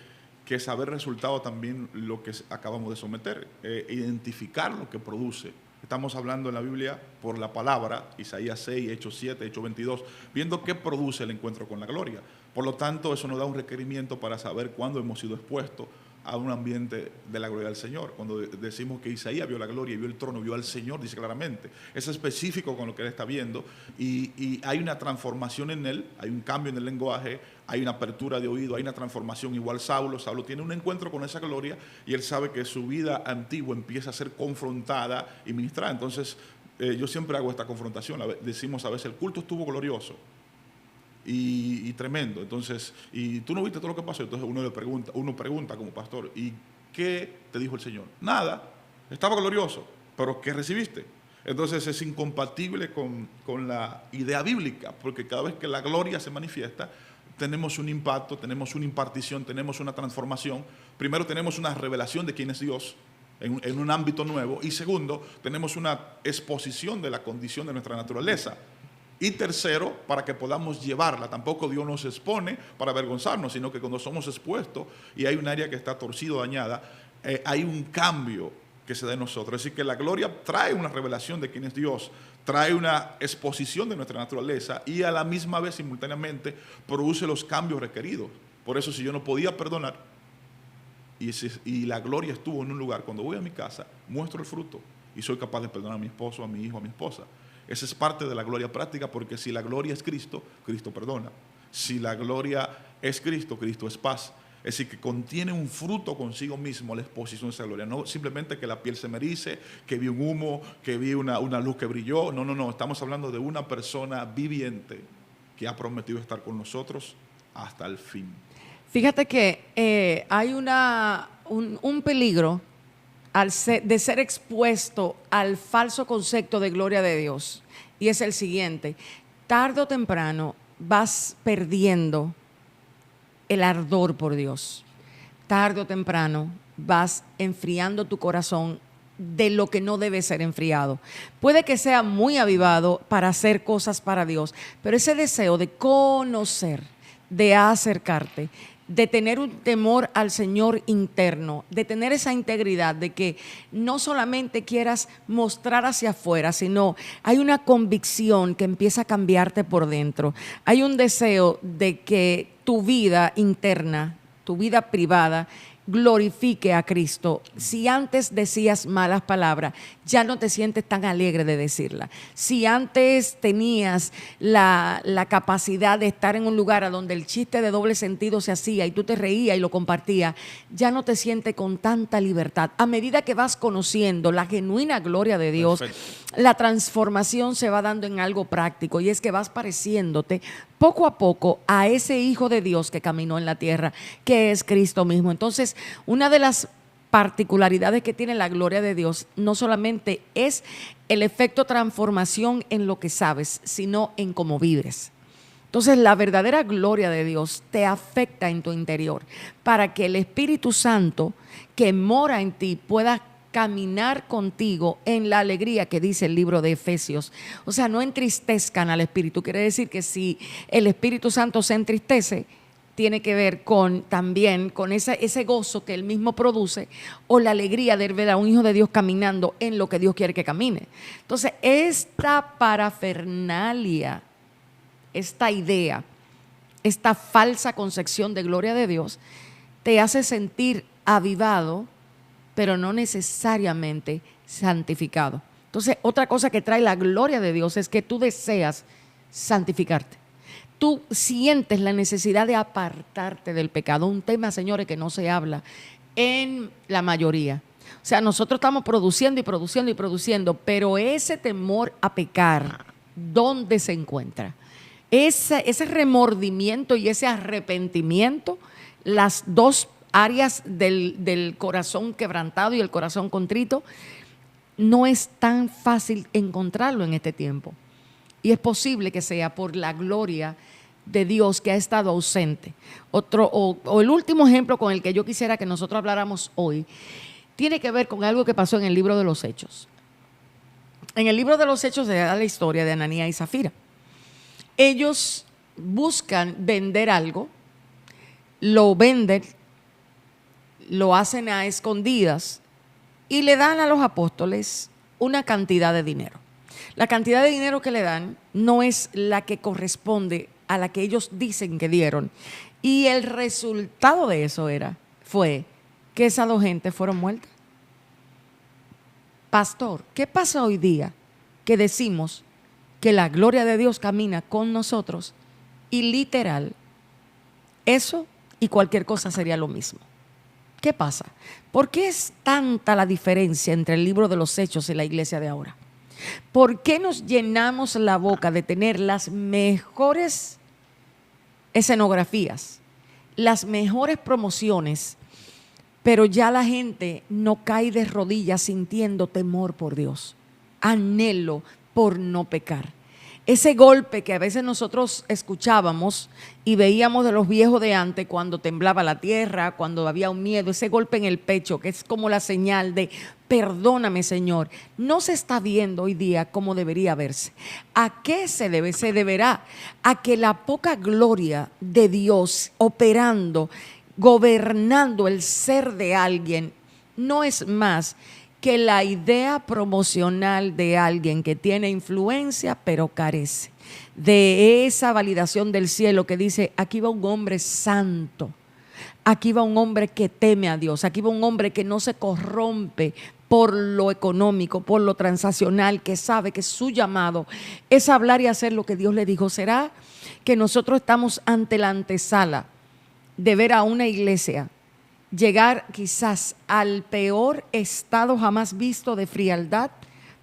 saber resultado también lo que acabamos de someter, identificar lo que produce. Estamos hablando en la Biblia por la palabra, Isaías 6, Hechos 7, Hechos 22, viendo qué produce el encuentro con la gloria. Por lo tanto, eso nos da un requerimiento para saber cuándo hemos sido expuestos a un ambiente de la gloria del Señor. Cuando decimos que Isaías vio la gloria y vio el trono, vio al Señor, dice claramente. Es específico con lo que él está viendo y hay una transformación en él, hay un cambio en el lenguaje, hay una apertura de oído, hay una transformación. Igual Saulo tiene un encuentro con esa gloria y él sabe que su vida antigua empieza a ser confrontada y ministrada. Entonces, yo siempre hago esta confrontación. Decimos a veces, el culto estuvo glorioso y tremendo. Entonces, y tú no viste todo lo que pasó. Entonces uno pregunta como pastor, ¿y qué te dijo el Señor? Nada, estaba glorioso, pero ¿qué recibiste? Entonces es incompatible con la idea bíblica, porque cada vez que la gloria se manifiesta, tenemos un impacto, tenemos una impartición, tenemos una transformación. Primero tenemos una revelación de quién es Dios, en un ámbito nuevo. Y segundo, tenemos una exposición de la condición de nuestra naturaleza. Y tercero, para que podamos llevarla. Tampoco Dios nos expone para avergonzarnos, sino que cuando somos expuestos y hay un área que está torcida o dañada, hay un cambio que se da en nosotros. Es decir, que la gloria trae una revelación de quién es Dios, trae una exposición de nuestra naturaleza y a la misma vez, simultáneamente, produce los cambios requeridos. Por eso, si yo no podía perdonar y la gloria estuvo en un lugar, cuando voy a mi casa, muestro el fruto y soy capaz de perdonar a mi esposo, a mi hijo, a mi esposa. Esa es parte de la gloria práctica, porque si la gloria es Cristo, Cristo perdona. Si la gloria es Cristo, Cristo es paz. Es decir, que contiene un fruto consigo mismo la exposición de esa gloria. No simplemente que la piel se me erice, que vi un humo, que vi una luz que brilló. No. Estamos hablando de una persona viviente que ha prometido estar con nosotros hasta el fin. Fíjate que hay un peligro de ser expuesto al falso concepto de gloria de Dios. Y es el siguiente: tarde o temprano vas perdiendo el ardor por Dios. Tarde o temprano vas enfriando tu corazón de lo que no debe ser enfriado. Puede que sea muy avivado para hacer cosas para Dios, pero ese deseo de conocer, de acercarte, de tener un temor al Señor interno, de tener esa integridad, de que no solamente quieras mostrar hacia afuera, sino hay una convicción que empieza a cambiarte por dentro. Hay un deseo de que tu vida interna, tu vida privada, glorifique a Cristo. Si antes decías malas palabras, ya no te sientes tan alegre de decirlas. Si antes tenías la capacidad de estar en un lugar a donde el chiste de doble sentido se hacía y tú te reías y lo compartías, ya no te sientes con tanta libertad. A medida que vas conociendo la genuina gloria de Dios, perfecto, la transformación se va dando en algo práctico, y es que vas pareciéndote poco a poco a ese Hijo de Dios que caminó en la tierra, que es Cristo mismo. Entonces, una de las particularidades que tiene la gloria de Dios no solamente es el efecto transformación en lo que sabes, sino en cómo vives. Entonces, la verdadera gloria de Dios te afecta en tu interior para que el Espíritu Santo que mora en ti pueda caminar contigo en la alegría que dice el libro de Efesios. O sea, no entristezcan al Espíritu. Quiere decir que si el Espíritu Santo se entristece, tiene que ver también con ese gozo que él mismo produce, o la alegría de ver a un hijo de Dios caminando en lo que Dios quiere que camine. Entonces, esta parafernalia, esta idea, esta falsa concepción de gloria de Dios, te hace sentir avivado, pero no necesariamente santificado. Entonces, otra cosa que trae la gloria de Dios es que tú deseas santificarte. Tú sientes la necesidad de apartarte del pecado. Un tema, señores, que no se habla en la mayoría. O sea, nosotros estamos produciendo y produciendo y produciendo, pero ese temor a pecar, ¿dónde se encuentra? Ese remordimiento y ese arrepentimiento, las dos áreas del corazón quebrantado y el corazón contrito, no es tan fácil encontrarlo en este tiempo. Y es posible que sea por la gloria de Dios que ha estado ausente. O el último ejemplo con el que yo quisiera que nosotros habláramos hoy tiene que ver con algo que pasó en el libro de los Hechos. En el libro de los Hechos se da la historia de Ananías y Zafira. Ellos buscan vender algo, lo venden, lo hacen a escondidas y le dan a los apóstoles una cantidad de dinero. La cantidad de dinero que le dan no es la que corresponde a la que ellos dicen que dieron. Y el resultado de eso fue que esas dos gentes fueron muertas. Pastor, ¿qué pasa hoy día que decimos que la gloria de Dios camina con nosotros y literal, eso y cualquier cosa sería lo mismo? ¿Qué pasa? ¿Por qué es tanta la diferencia entre el libro de los Hechos y la iglesia de ahora? ¿Por qué nos llenamos la boca de tener las mejores escenografías, las mejores promociones, pero ya la gente no cae de rodillas sintiendo temor por Dios, anhelo por no pecar? Ese golpe que a veces nosotros escuchábamos y veíamos de los viejos de antes cuando temblaba la tierra, cuando había un miedo, ese golpe en el pecho que es como la señal de perdóname, Señor, no se está viendo hoy día como debería verse. ¿A qué se debe? Se deberá a que la poca gloria de Dios operando, gobernando el ser de alguien, no es más que la idea promocional de alguien que tiene influencia pero carece de esa validación del cielo que dice, aquí va un hombre santo, aquí va un hombre que teme a Dios, aquí va un hombre que no se corrompe por lo económico, por lo transaccional, que sabe que su llamado es hablar y hacer lo que Dios le dijo. ¿Será que nosotros estamos ante la antesala de ver a una iglesia llegar quizás al peor estado jamás visto de frialdad,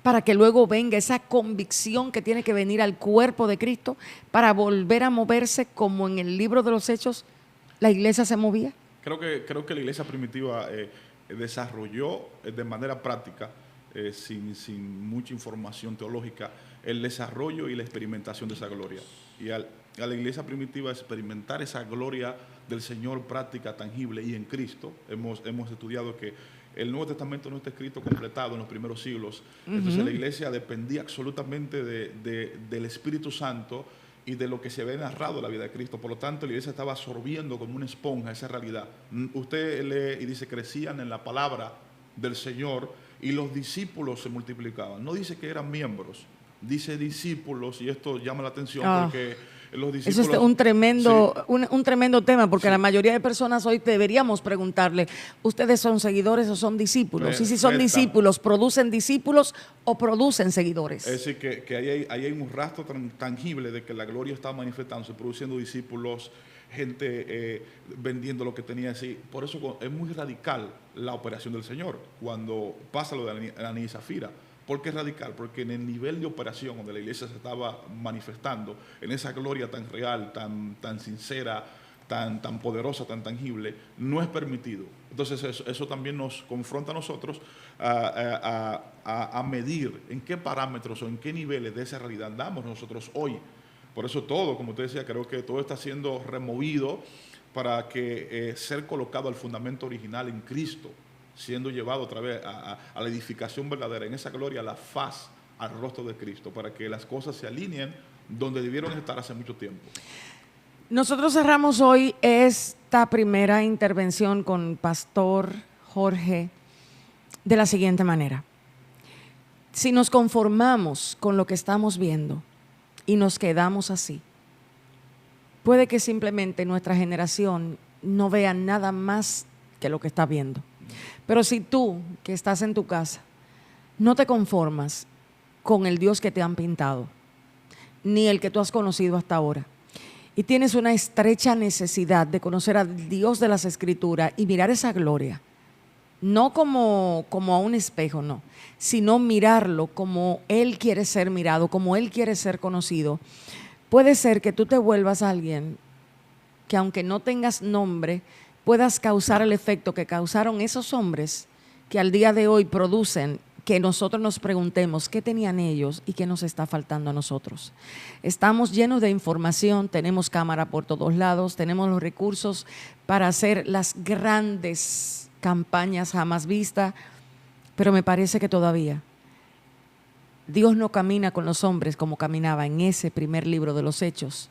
para que luego venga esa convicción que tiene que venir al cuerpo de Cristo para volver a moverse como en el libro de los Hechos la iglesia se movía? Creo que la iglesia primitiva desarrolló de manera práctica, sin mucha información teológica, el desarrollo y la experimentación de esa gloria. Y a la iglesia primitiva experimentar esa gloria del Señor práctica, tangible y en Cristo, hemos estudiado que el Nuevo Testamento no está escrito completado en los primeros siglos. Entonces la iglesia dependía absolutamente del Espíritu Santo y de lo que se ve narrado en la vida de Cristo. Por lo tanto, la iglesia estaba absorbiendo como una esponja esa realidad. Usted lee y dice, crecían en la palabra del Señor y los discípulos se multiplicaban. No dice que eran miembros, dice discípulos, y esto llama la atención porque los discípulos... Eso es un tremendo tema, porque la mayoría de personas hoy deberíamos preguntarle, ¿ustedes son seguidores o son discípulos? Y si son discípulos, ¿producen discípulos o producen seguidores? Es decir, que ahí hay un rastro tangible de que la gloria está manifestándose, produciendo discípulos, gente vendiendo lo que tenía así. Por eso es muy radical la operación del Señor cuando pasa lo de Ananías y Zafira. ¿Por qué es radical? Porque en el nivel de operación donde la iglesia se estaba manifestando, en esa gloria tan real, tan sincera, tan poderosa, tan tangible, no es permitido. Entonces eso también nos confronta a nosotros a medir en qué parámetros o en qué niveles de esa realidad andamos nosotros hoy. Por eso todo, como usted decía, creo que todo está siendo removido para que ser colocado al fundamento original en Cristo, siendo llevado otra vez a la edificación verdadera, en esa gloria, a la faz, al rostro de Cristo, para que las cosas se alineen donde debieron estar hace mucho tiempo. Nosotros cerramos hoy esta primera intervención con Pastor Jorge de la siguiente manera. Si nos conformamos con lo que estamos viendo y nos quedamos así, puede que simplemente nuestra generación no vea nada más que lo que está viendo. Pero si tú, que estás en tu casa, no te conformas con el Dios que te han pintado, ni el que tú has conocido hasta ahora, y tienes una estrecha necesidad de conocer al Dios de las Escrituras y mirar esa gloria, no como a un espejo, no, sino mirarlo como Él quiere ser mirado, como Él quiere ser conocido, puede ser que tú te vuelvas alguien que, aunque no tengas nombre, puedas causar el efecto que causaron esos hombres que al día de hoy producen que nosotros nos preguntemos qué tenían ellos y qué nos está faltando a nosotros. Estamos llenos de información, tenemos cámara por todos lados, tenemos los recursos para hacer las grandes campañas jamás vistas, pero me parece que todavía Dios no camina con los hombres como caminaba en ese primer libro de los Hechos.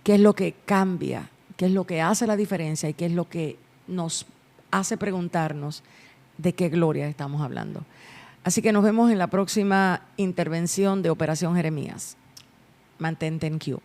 ¿Qué es lo que cambia? ¿Qué es lo que hace la diferencia? ¿Y qué es lo que nos hace preguntarnos de qué gloria estamos hablando? Así que nos vemos en la próxima intervención de Operación Jeremías. Mantente en Q.